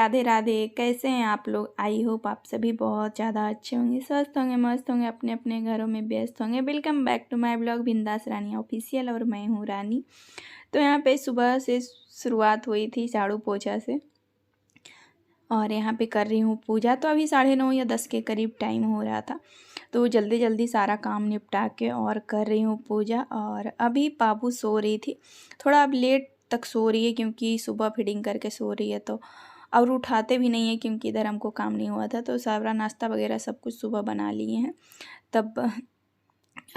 राधे राधे। कैसे हैं आप लोग? आई होप आप सभी बहुत ज़्यादा अच्छे होंगे, स्वस्थ होंगे, मस्त होंगे, अपने अपने घरों में व्यस्त होंगे। Welcome back to my blog Bindaas Rani official, और मैं हूँ रानी। तो यहाँ पे सुबह से शुरुआत हुई थी झाड़ू पोछा से, और यहाँ पे कर रही हूँ पूजा। तो अभी 9:30 या 10 के करीब टाइम हो रहा था, तो जल्दी जल्दी सारा काम निपटा के और कर रही हूँ पूजा। और अभी पापू सो रही थी, थोड़ा अब लेट तक सो रही है क्योंकि सुबह फीडिंग करके सो रही है। तो और उठाते भी नहीं है क्योंकि इधर हमको काम नहीं हुआ था, तो सारा नाश्ता वगैरह सब कुछ सुबह बना लिए हैं। तब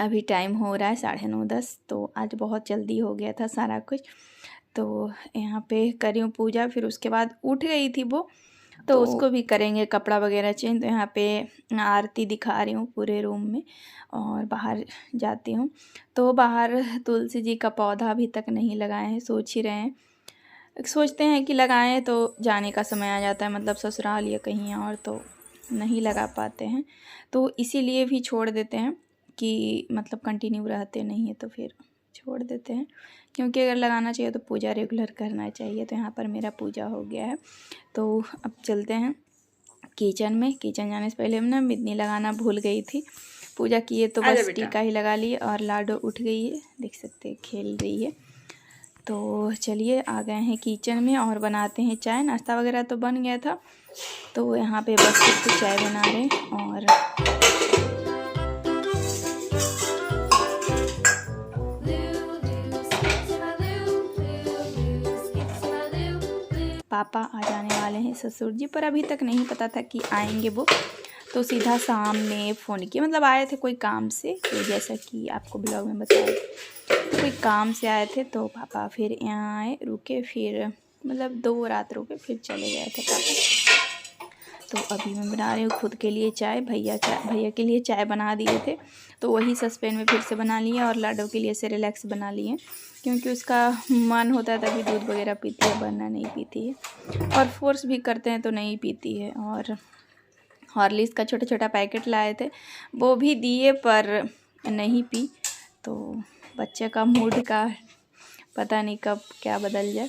अभी टाइम हो रहा है 9:30-10, तो आज बहुत जल्दी हो गया था सारा कुछ। तो यहाँ पे कर रही हूँ पूजा। फिर उसके बाद उठ गई थी वो, तो उसको भी करेंगे कपड़ा वगैरह चेंज। तो यहाँ पे आरती दिखा रही हूँ पूरे रूम में, और बाहर जाती हूँ। तो बाहर तुलसी जी का पौधा अभी तक नहीं लगाए हैं, सोच ही रहे हैं, सोचते हैं कि लगाएं तो जाने का समय आ जाता है, मतलब ससुराल या कहीं और, तो नहीं लगा पाते हैं। तो इसीलिए भी छोड़ देते हैं कि मतलब कंटिन्यू रहते नहीं है तो फिर छोड़ देते हैं, क्योंकि अगर लगाना चाहिए तो पूजा रेगुलर करना चाहिए। तो यहाँ पर मेरा पूजा हो गया है, तो अब चलते हैं किचन में। किचन जाने से पहले मैं बिंदी लगाना भूल गई थी। पूजा किए तो बस टीका ही लगा लिए, और लाडो उठ गई है, देख सकते हैं खेल रही है। तो चलिए आ गए हैं किचन में और बनाते हैं चाय। नाश्ता वगैरह तो बन गया था, तो यहाँ पे बस सिर्फ चाय बना रहे हैं। और पापा आ जाने वाले हैं ससुर जी, पर अभी तक नहीं पता था कि आएंगे वो, तो सीधा शाम में फ़ोन किया। मतलब आए थे कोई काम से, तो जैसा कि आपको ब्लॉग में बताया, तो कोई काम से आए थे। तो पापा फिर यहाँ आए, रुके, फिर मतलब 2 रात रुके, फिर चले गए थे पापा। तो अभी मैं बना रही हूँ खुद के लिए चाय। भैया के लिए चाय बना दिए थे, तो वही सस्पेन में फिर से बना लिए। और लाडो के लिए सेरेलैक्स बना लिए, क्योंकि उसका मन होता है तभी दूध वगैरह पीती है, वरना नहीं पीती है। और फोर्स भी करते हैं तो नहीं पीती है। और हॉर्लिक्स का छोटा छोटा पैकेट लाए थे, वो भी दिए पर नहीं पी। तो बच्चे का मूड का पता नहीं कब क्या बदल जाए।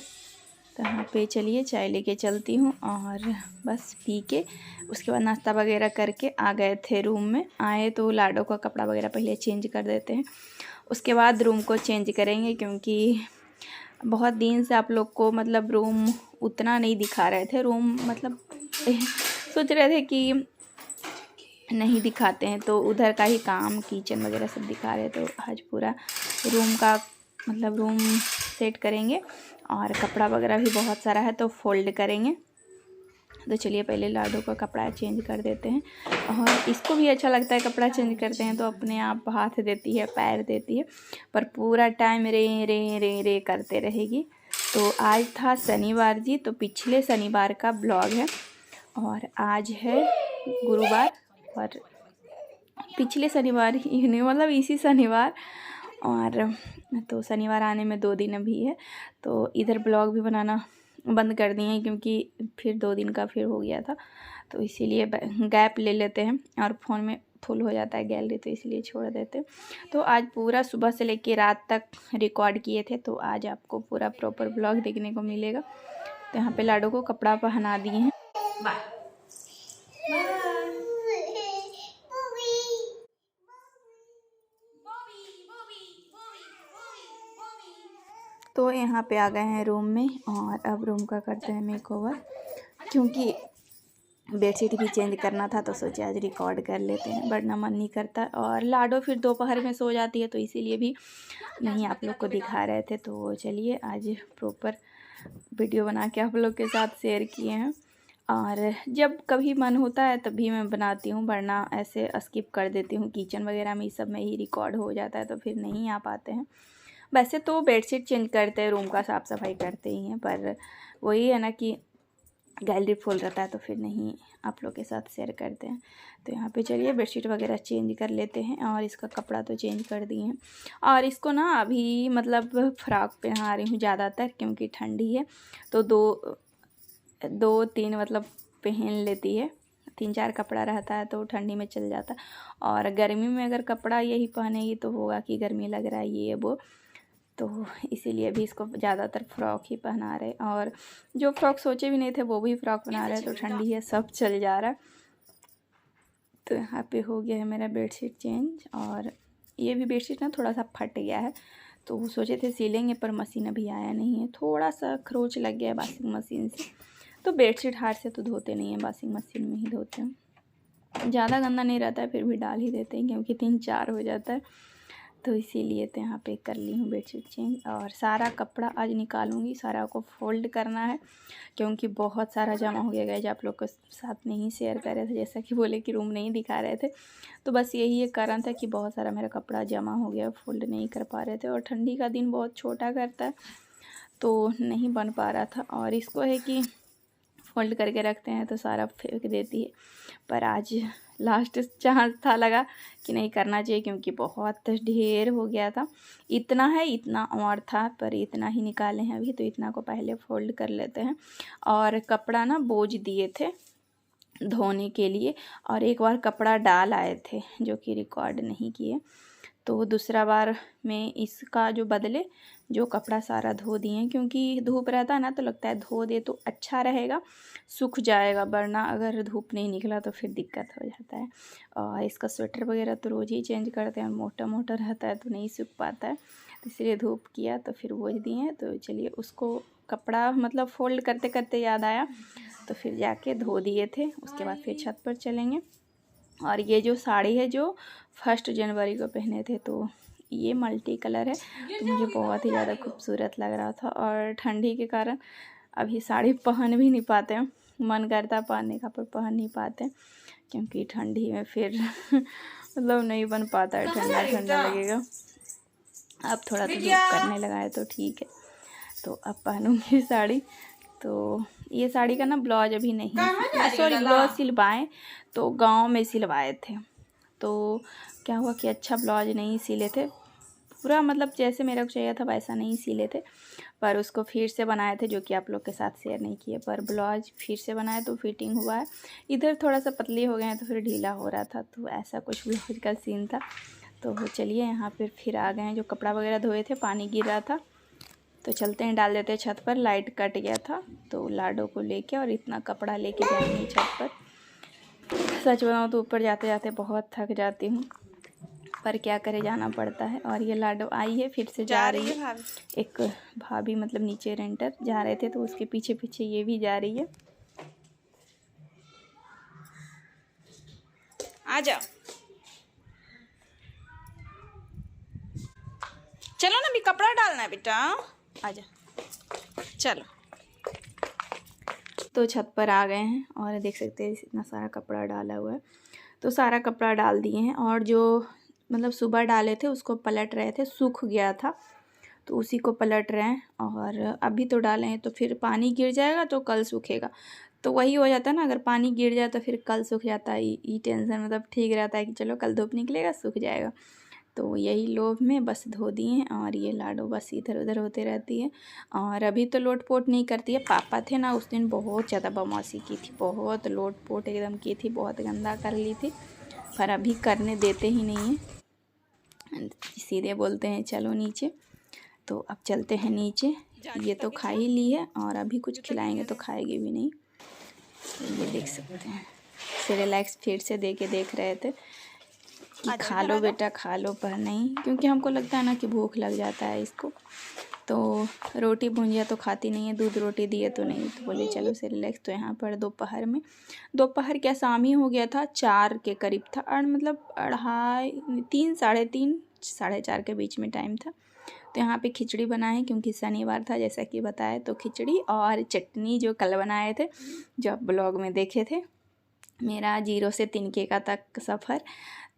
तो यहाँ पे चलिए चाय लेके चलती हूँ, और बस पी के उसके बाद नाश्ता वगैरह करके आ गए थे रूम में। आए तो लाडो का कपड़ा वगैरह पहले चेंज कर देते हैं, उसके बाद रूम को चेंज करेंगे, क्योंकि बहुत दिन से आप लोग को मतलब रूम उतना नहीं दिखा रहे थे। रूम मतलब सोच रहे थे कि नहीं दिखाते हैं, तो उधर का ही काम किचन वगैरह सब दिखा रहे। तो आज पूरा रूम का मतलब रूम सेट करेंगे, और कपड़ा वगैरह भी बहुत सारा है तो फोल्ड करेंगे। तो चलिए पहले लाडो का कपड़ा चेंज कर देते हैं। और इसको भी अच्छा लगता है कपड़ा चेंज करते हैं, तो अपने आप हाथ देती है, पैर देती है, पर पूरा टाइम रे रे रे रे करते रहेगी। तो आज था शनिवार जी, तो पिछले शनिवार का ब्लॉग है, और आज है गुरुवार, और पिछले शनिवार ही नहीं, मतलब इसी शनिवार। और तो शनिवार आने में 2 दिन अभी है, तो इधर ब्लॉग भी बनाना बंद कर दिए हैं, क्योंकि फिर 2 दिन का फिर हो गया था, तो इसीलिए गैप ले लेते हैं। और फ़ोन में फुल हो जाता है गैलरी, तो इसलिए छोड़ देते हैं। तो आज पूरा सुबह से लेके रात तक रिकॉर्ड किए थे, तो आज आपको पूरा प्रॉपर ब्लॉग देखने को मिलेगा। तो यहाँ पे लाडो को कपड़ा पहना दिए हैं। तो यहाँ पे आ गए हैं रूम में, और अब रूम का करते हैं मेकओवर, क्योंकि बेडशीट भी चेंज करना था, तो सोचे आज रिकॉर्ड कर लेते हैं, वरना मन नहीं करता। और लाडो फिर दोपहर में सो जाती है, तो इसीलिए भी नहीं आप लोग को दिखा रहे थे। तो चलिए आज प्रॉपर वीडियो बना के आप लोग के साथ शेयर किए हैं। और जब कभी मन होता है तभी मैं बनाती हूँ, वरना ऐसे स्किप कर देती हूँ। किचन वगैरह में इस सब में ही रिकॉर्ड हो जाता है, तो फिर नहीं आ पाते हैं। वैसे तो बेडशीट चेंज करते हैं, रूम का साफ़ सफाई करते ही हैं, पर वही है ना कि गैलरी फुल रहता है, तो फिर नहीं आप लोग के साथ शेयर करते हैं। तो यहाँ पे चलिए बेडशीट वगैरह चेंज कर लेते हैं, और इसका कपड़ा तो चेंज कर दिए हैं। और इसको ना अभी मतलब फ्रॉक पहना रही हूँ ज़्यादातर, क्योंकि ठंडी है, तो 2-3 मतलब पहन लेती है। 3-4 कपड़ा रहता है तो ठंडी में चल जाता है। और गर्मी में अगर कपड़ा यही पहनेगी तो होगा कि गर्मी लग रहा है ये वो, तो इसीलिए भी इसको ज़्यादातर फ़्रॉक ही पहना रहे, और जो फ़्रॉक सोचे भी नहीं थे वो भी फ़्रॉक बना रहे। तो ठंडी है, सब चल जा रहा है। तो यहाँ पे हो गया है मेरा बेडशीट चेंज, और ये भी बेडशीट ना थोड़ा सा फट गया है, तो वो सोचे थे सिलेंगे पर मशीन अभी आया नहीं है, थोड़ा सा खरोच लग गया है वॉशिंग मशीन से। तो बेडशीट हाथ से तो धोते नहीं हैं, वॉशिंग मशीन में ही धोते हैं। ज़्यादा गंदा नहीं रहता है, फिर भी डाल ही देते हैं क्योंकि 3-4 हो जाता है। तो इसीलिए तो यहाँ पे कर ली हूँ बेडशीट चेंज, और सारा कपड़ा आज निकालूंगी, सारा को फोल्ड करना है क्योंकि बहुत सारा जमा हो गया। गाइस आप लोग के साथ नहीं शेयर कर रहे थे, जैसा कि बोले कि रूम नहीं दिखा रहे थे, तो बस यही एक कारण था कि बहुत सारा मेरा कपड़ा जमा हो गया, फोल्ड नहीं कर पा रहे थे। और ठंडी का दिन बहुत छोटा करता है तो नहीं बन पा रहा था, और इसको है कि फोल्ड करके रखते हैं तो सारा फेंक देती है। पर आज लास्ट चांस था, लगा कि नहीं करना चाहिए क्योंकि बहुत ढेर हो गया था। इतना है, इतना और था, पर इतना ही निकाले हैं अभी, तो इतना को पहले फोल्ड कर लेते हैं। और कपड़ा ना बोझ दिए थे धोने के लिए, और एक बार कपड़ा डाल आए थे जो कि रिकॉर्ड नहीं किए, तो दूसरा बार में इसका जो बदले जो कपड़ा सारा धो दिए, क्योंकि धूप रहता है ना तो लगता है धो दे तो अच्छा रहेगा, सूख जाएगा, वरना अगर धूप नहीं निकला तो फिर दिक्कत हो जाता है। और इसका स्वेटर वगैरह तो रोज़ ही चेंज करते हैं, मोटा मोटा रहता है तो नहीं सूख पाता है, तो इसलिए धूप किया तो फिर बोझ दिए हैं। तो चलिए उसको कपड़ा मतलब फोल्ड करते करते याद आया तो फिर जाके धो दिए थे, उसके बाद फिर छत पर चलेंगे। और ये जो साड़ी है जो 1 जनवरी को पहने थे, तो ये मल्टी कलर है, तो मुझे बहुत ही ज़्यादा खूबसूरत लग रहा था। और ठंडी के कारण अभी साड़ी पहन भी नहीं पाते हैं, मन करता पहनने का पर पहन नहीं पाते क्योंकि ठंडी में फिर मतलब नहीं बन पाता है, ठंडा ठंडा लगेगा। अब थोड़ा तो धूप करने लगा है तो ठीक है, तो अब पहनूंगी साड़ी। तो ये साड़ी का ना ब्लाउज अभी नहीं, सॉरी ब्लाउज सिलवाए तो गांव में सिलवाए थे, तो क्या हुआ कि अच्छा ब्लाउज नहीं सिले थे पूरा, मतलब जैसे मेरे को चाहिए था वैसा नहीं सिले थे, पर उसको फिर से बनाए थे जो कि आप लोग के साथ शेयर नहीं किए। पर ब्लाउज फिर से बनाए तो फिटिंग हुआ है, इधर थोड़ा सा पतली हो गए हैं तो फिर ढीला हो रहा था, तो ऐसा कुछ ब्लाउज का सीन था। तो चलिए यहाँ पर फिर आ गए हैं, जो कपड़ा वगैरह धोए थे पानी गिर रहा था, तो चलते हैं डाल देते हैं छत पर। लाइट कट गया था तो लाडो को लेके और इतना कपड़ा लेके जाएंगे छत पर। सच बताऊँ तो ऊपर जाते जाते बहुत थक जाती हूँ, पर क्या करे, जाना पड़ता है। और ये लाडो आई है, फिर से जा रही है। एक भाभी मतलब नीचे रेंटर जा रहे थे तो उसके पीछे पीछे ये भी जा रही है। आ जाओ, चलो ना, अभी कपड़ा डालना है बेटा, आजा चलो। तो छत पर आ गए हैं और देख सकते हैं इतना सारा कपड़ा डाला हुआ है, तो सारा कपड़ा डाल दिए हैं। और जो मतलब सुबह डाले थे उसको पलट रहे थे, सूख गया था तो उसी को पलट रहे हैं। और अभी तो डाले हैं तो फिर पानी गिर जाएगा तो कल सूखेगा, तो वही हो जाता है ना, अगर पानी गिर जाए तो फिर कल सूख जाता है। ये टेंशन मतलब ठीक रहता है कि चलो कल धूप निकलेगा सूख जाएगा, तो यही लोभ में बस धो दिए हैं। और ये लाडो बस इधर उधर होते रहती है, और अभी तो लोट पोट नहीं करती है। पापा थे ना उस दिन बहुत ज़्यादा बदमाशी की थी, बहुत लोट पोट एकदम की थी, बहुत गंदा कर ली थी, पर अभी करने देते ही नहीं है, सीधे बोलते हैं चलो नीचे। तो अब चलते हैं नीचे, ये तो खा ही ली है और अभी कुछ खिलाएंगे तो खाएगी भी नहीं। तो ये देख सकते हैं सेरेलैक्स फिर से देख रहे थे कि खा लो बेटा खा लो, पर नहीं, क्योंकि हमको लगता है ना कि भूख लग जाता है इसको। तो रोटी भुंजिया तो खाती नहीं है, दूध रोटी दिए तो नहीं, तो बोले चलो सेरेलैक्स। तो यहाँ पर दोपहर क्या शाम ही हो गया था, 4 के करीब था, और मतलब 2:30 3:30 4:30 के बीच में टाइम था। तो यहाँ पे खिचड़ी बनाए क्योंकि शनिवार था जैसा कि बताया, तो खिचड़ी और चटनी जो कल बनाए थे, जो आप ब्लॉग में देखे थे, मेरा 0 से तिनके का तक सफ़र,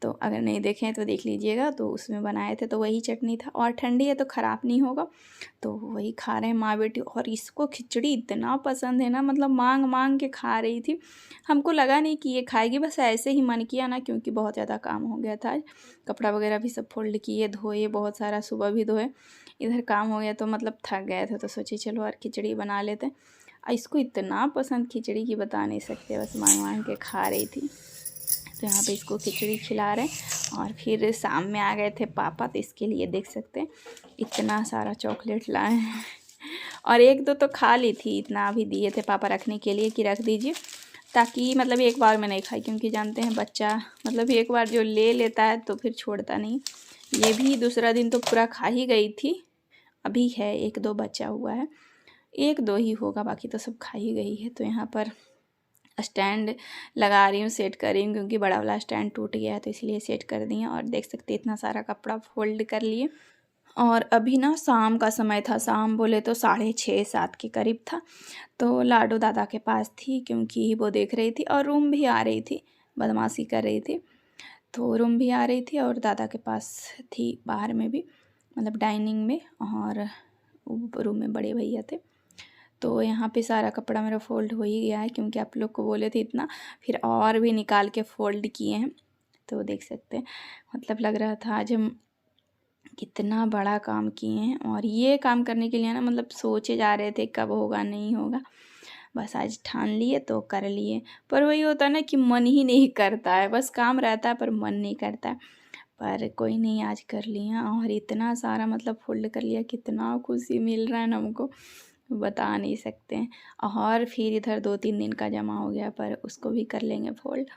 तो अगर नहीं देखें तो देख लीजिएगा। तो उसमें बनाए थे तो वही चटनी था, और ठंडी है तो ख़राब नहीं होगा, तो वही खा रहे हैं माँ बेटी। और इसको खिचड़ी इतना पसंद है ना, मतलब मांग मांग के खा रही थी, हमको लगा नहीं कि ये खाएगी, बस ऐसे ही मन किया ना, क्योंकि बहुत ज़्यादा काम हो गया था। कपड़ा वगैरह भी सब फोल्ड किए, धोए बहुत सारा, सुबह भी धोए, इधर काम हो गया तो मतलब थक गए थे, तो सोचे चलो और खिचड़ी बना लेते हैं। इसको इतना पसंद खिचड़ी की बता नहीं सकते, बस मांग मांग के खा रही थी। तो यहाँ पे इसको खिचड़ी खिला रहे हैं। और फिर शाम में आ गए थे पापा, तो इसके लिए देख सकते हैं इतना सारा चॉकलेट लाए हैं। और एक दो तो खा ली थी, इतना भी दिए थे पापा रखने के लिए कि रख दीजिए, ताकि मतलब एक बार में नहीं खाई, क्योंकि जानते हैं बच्चा मतलब एक बार जो ले लेता है तो फिर छोड़ता नहीं। ये भी दूसरा दिन तो पूरा खा ही गई थी, अभी है एक दो बचा हुआ है, एक दो ही होगा, बाकी तो सब खा ही गई है। तो यहाँ पर स्टैंड लगा रही हूँ, सेट कर रही हूँ, क्योंकि बड़ा वाला स्टैंड टूट गया है तो इसलिए सेट कर दिए। और देख सकते इतना सारा कपड़ा फोल्ड कर लिए। और अभी ना शाम का समय था, शाम बोले तो 6:30-7 के करीब था। तो लाडो दादा के पास थी, क्योंकि वो देख रही थी और रूम भी आ रही थी, बदमाशी कर रही थी। तो रूम भी आ रही थी और दादा के पास थी बाहर में भी, मतलब डाइनिंग में, और रूम में बड़े भैया थे। तो यहाँ पे सारा कपड़ा मेरा फ़ोल्ड हो ही गया है, क्योंकि आप लोग को बोले थे इतना, फिर और भी निकाल के फ़ोल्ड किए हैं। तो देख सकते हैं मतलब लग रहा था आज हम कितना बड़ा काम किए हैं। और ये काम करने के लिए ना मतलब सोचे जा रहे थे कब होगा नहीं होगा, बस आज ठान लिए तो कर लिए। पर वही होता है ना कि मन ही नहीं करता है, बस काम रहता है पर मन नहीं करता है। पर कोई नहीं, आज कर लिया। और इतना सारा मतलब फोल्ड कर लिया, कितना खुशी मिल रहा है ना हमको, बता नहीं सकते हैं। और फिर इधर 2-3 दिन का जमा हो गया, पर उसको भी कर लेंगे फोल्ड।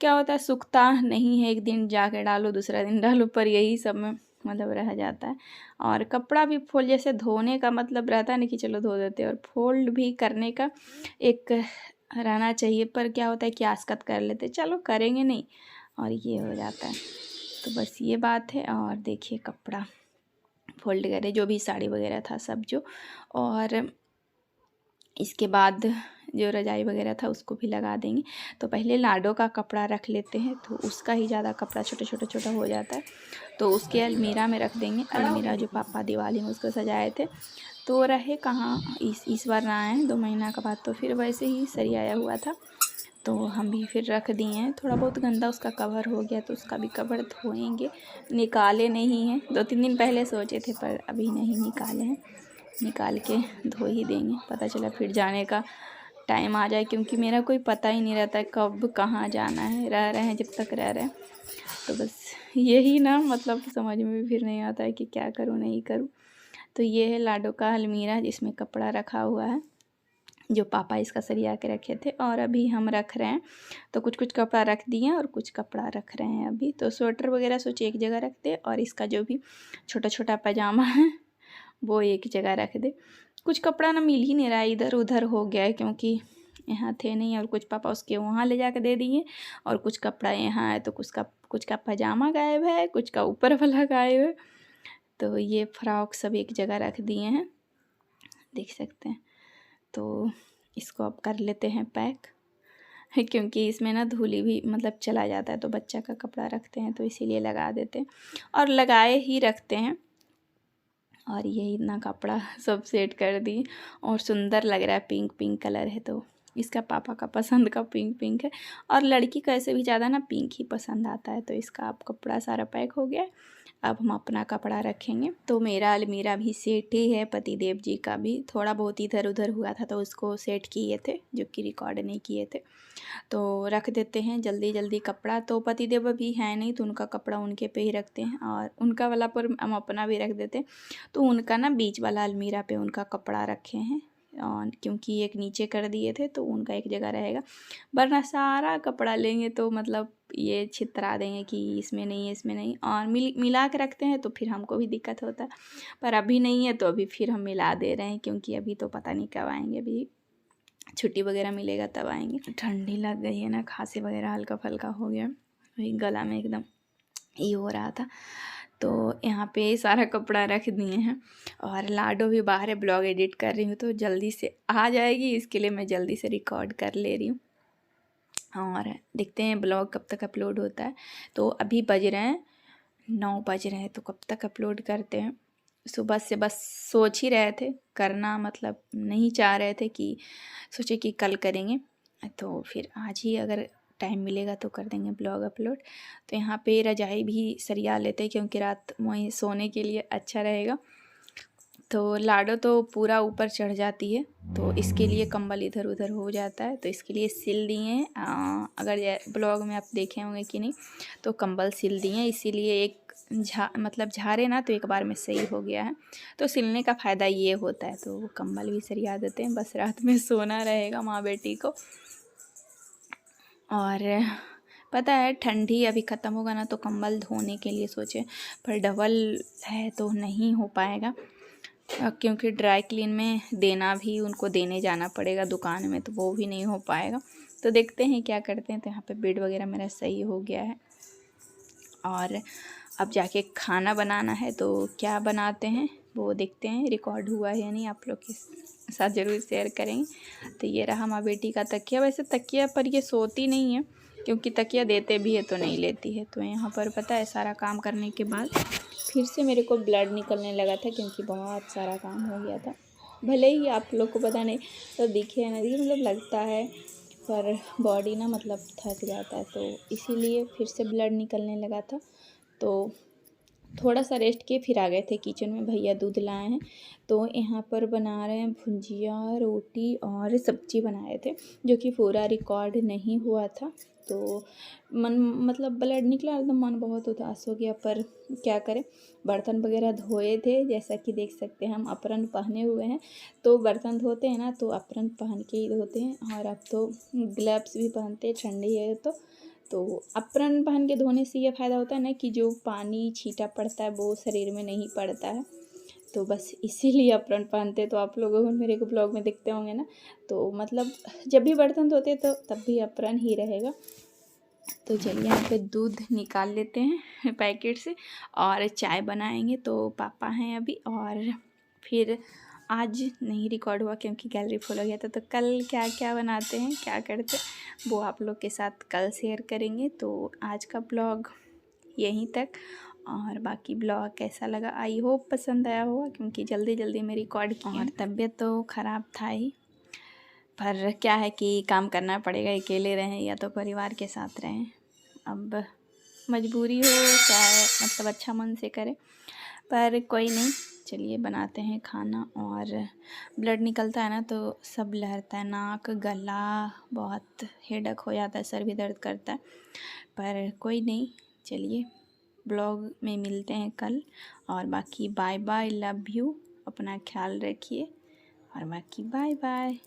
क्या होता है, सूखता नहीं है, एक दिन जाके डालो दूसरा दिन डालो, पर यही सब में मतलब रह जाता है। और कपड़ा भी फोल्ड जैसे धोने का मतलब रहता है ना कि चलो धो देते, और फोल्ड भी करने का एक रहना चाहिए, पर क्या होता है कि आसकत कर लेते, चलो करेंगे नहीं, और ये हो जाता है। तो बस ये बात है। और देखिए कपड़ा फोल्ड करे, जो भी साड़ी वगैरह था सब जो, और इसके बाद जो रजाई वगैरह था उसको भी लगा देंगे। तो पहले लाडो का कपड़ा रख लेते हैं, तो उसका ही ज़्यादा कपड़ा छोटा हो जाता है, तो उसके अलमीरा में रख देंगे। अलमीरा जो पापा दिवाली में उसको सजाए थे, तो रहे कहाँ, इस बार ना आए 2 महीना के बाद, तो फिर वैसे ही सरियाया हुआ था, तो हम भी फिर रख दिए हैं। थोड़ा बहुत गंदा उसका कवर हो गया, तो उसका भी कवर धोएंगे, निकाले नहीं हैं। 2-3 दिन पहले सोचे थे, पर अभी नहीं निकाले हैं, निकाल के धो ही देंगे। पता चला फिर जाने का टाइम आ जाए, क्योंकि मेरा कोई पता ही नहीं रहता है कब कहाँ जाना है, रह रहे हैं जब तक रह रहे हैं। तो बस यही ना मतलब समझ में भी फिर नहीं आता है कि क्या करूँ नहीं करूँ। तो ये है लाडो का अलमीरा, जिसमें कपड़ा रखा हुआ है, जो पापा इसका सरिया के रखे थे, और अभी हम रख रहे हैं। तो कुछ कुछ कपड़ा रख दिए और कुछ कपड़ा रख रहे हैं अभी। तो स्वेटर वगैरह सोचे एक जगह रख दे, और इसका जो भी छोटा छोटा पजामा है वो एक जगह रख दे। कुछ कपड़ा ना मिल ही नहीं रहा है, इधर उधर हो गया है, क्योंकि यहाँ थे नहीं, और कुछ पापा उसके वहाँ ले जाकर दे दिए, और कुछ कपड़ा यहाँ है, तो कुछ का पजामा गायब है, कुछ का ऊपर वाला गायब है। तो ये फ्रॉक सब एक जगह रख दिए हैं, देख सकते हैं। तो इसको अब कर लेते हैं पैक, क्योंकि इसमें ना धूली भी मतलब चला जाता है, तो बच्चा का कपड़ा रखते हैं तो इसीलिए लगा देते हैं, और लगाए ही रखते हैं। और ये इतना कपड़ा सब सेट कर दिए, और सुंदर लग रहा है, पिंक पिंक कलर है, तो इसका पापा का पसंद का पिंक पिंक है, और लड़की का ऐसे भी ज़्यादा ना पिंक ही पसंद आता है। तो इसका अब कपड़ा सारा पैक हो गया, अब हम अपना कपड़ा रखेंगे। तो मेरा अलमीरा भी सेट ही है, पतिदेव जी का भी थोड़ा बहुत इधर उधर हुआ था, तो उसको सेट किए थे, जो कि रिकॉर्ड नहीं किए थे। तो रख देते हैं जल्दी जल्दी कपड़ा। तो पतिदेव भी हैं नहीं, तो उनका कपड़ा उनके पे ही रखते हैं, और उनका वाला पर हम अपना भी रख देते हैं। तो उनका ना बीच वाला अलमीरा पे उनका कपड़ा रखे हैं, और क्योंकि एक नीचे कर दिए थे, तो उनका एक जगह रहेगा, वरना सारा कपड़ा लेंगे तो मतलब ये छितरा देंगे कि इसमें नहीं है इसमें नहीं, और मिला के रखते हैं तो फिर हमको भी दिक्कत होता है। पर अभी नहीं है, तो अभी फिर हम मिला दे रहे हैं, क्योंकि अभी तो पता नहीं कब आएंगे, अभी छुट्टी वगैरह मिलेगा तब आएंगे। ठंडी लग गई है ना, खांसी वगैरह हल्का फल्का हो गया, वही गला में एकदम ये हो रहा था। तो यहाँ पे सारा कपड़ा रख दिए हैं, और लाडो भी बाहर है, ब्लॉग एडिट कर रही हूँ, तो जल्दी से आ जाएगी, इसके लिए मैं जल्दी से रिकॉर्ड कर ले रही हूँ। और देखते हैं ब्लॉग कब तक अपलोड होता है। तो अभी बज रहे हैं 9 बज रहे हैं, तो कब तक अपलोड करते हैं। सुबह से बस सोच ही रहे थे करना, मतलब नहीं चाह रहे थे कि सोचे कि कल करेंगे, तो फिर आज ही अगर टाइम मिलेगा तो कर देंगे ब्लॉग अपलोड। तो यहाँ पे रजाई भी सरिया लेते हैं, क्योंकि रात में सोने के लिए अच्छा रहेगा। तो लाडो तो पूरा ऊपर चढ़ जाती है, तो इसके लिए कंबल इधर उधर हो जाता है, तो इसके लिए सिल दिए हैं। अगर ब्लॉग में आप देखे होंगे कि नहीं, तो कंबल सिल दिए हैं, इसीलिए एक मतलब झारे ना तो एक बार में सही हो गया है। तो सिलने का फ़ायदा ये होता है। तो वो कंबल भी सरिया देते हैं, बस रात में सोना रहेगा माँ बेटी को। और पता है ठंडी अभी ख़त्म होगा ना तो कंबल धोने के लिए सोचे, पर डबल है तो नहीं हो पाएगा, क्योंकि ड्राई क्लीन में देना भी उनको देने जाना पड़ेगा दुकान में, तो वो भी नहीं हो पाएगा। तो देखते हैं क्या करते हैं। तो यहाँ पे बेड वगैरह मेरा सही हो गया है और अब जाके खाना बनाना है। तो क्या बनाते हैं वो देखते हैं, रिकॉर्ड हुआ है या नहीं आप लोग के साथ ज़रूर शेयर करेंगे। तो ये रहा माँ बेटी का तकिया। वैसे तकिया पर ये सोती नहीं है, क्योंकि तकिया देते भी है तो नहीं लेती है। तो यहाँ पर पता है सारा काम करने के बाद फिर से मेरे को ब्लड निकलने लगा था, क्योंकि बहुत सारा काम हो गया था। भले ही आप लोग को पता नहीं तो दिखे ना दिखे, मतलब लगता है, पर बॉडी ना मतलब थक जाता है, तो इसीलिए फिर से ब्लड निकलने लगा था। तो थोड़ा सा रेस्ट किए फिर आ गए थे किचन में, भैया दूध लाए हैं। तो यहाँ पर बना रहे हैं भुंजिया, रोटी और सब्जी बनाए थे, जो कि पूरा रिकॉर्ड नहीं हुआ था। तो मन मतलब ब्लड निकला तो मन बहुत उदास हो गया, पर क्या करें, बर्तन वगैरह धोए थे। जैसा कि देख सकते हैं हम अप्रन पहने हुए हैं, तो बर्तन धोते हैं ना तो अप्रन पहन के ही धोते हैं। और अब तो ग्लव्स भी पहनते हैं, ठंडी है तो अप्रन पहन के धोने से ये फ़ायदा होता है ना कि जो पानी छींटा पड़ता है वो शरीर में नहीं पड़ता है। तो बस इसीलिए अप्रन पहनते। तो आप लोगों को मेरे को ब्लॉग में देखते होंगे ना, तो मतलब जब भी बर्तन धोते तो तब भी अप्रन ही रहेगा। तो चलिए यहाँ पे दूध निकाल लेते हैं पैकेट से और चाय बनाएंगे। तो पापा हैं अभी, और फिर आज नहीं रिकॉर्ड हुआ क्योंकि गैलरी फुल हो गया था। तो कल क्या क्या बनाते हैं, क्या करते हैं, वो आप लोग के साथ कल शेयर करेंगे। तो आज का ब्लॉग यहीं तक, और बाकी ब्लॉग कैसा लगा आई होप पसंद आया होगा, क्योंकि जल्दी जल्दी में रिकॉर्ड किया और तबीयत तो ख़राब था ही, पर क्या है कि काम करना पड़ेगा, अकेले रहें या तो परिवार के साथ रहें। अब मजबूरी हो चाहे मतलब अच्छा मन से करें, पर कोई नहीं। चलिए बनाते हैं खाना। और ब्लड निकलता है ना तो सब लहरता है, नाक गला, बहुत हेडेक हो जाता है, सर भी दर्द करता है, पर कोई नहीं। चलिए ब्लॉग में मिलते हैं कल, और बाकी बाय बाय, लव यू, अपना ख्याल रखिए, और बाकी बाय बाय।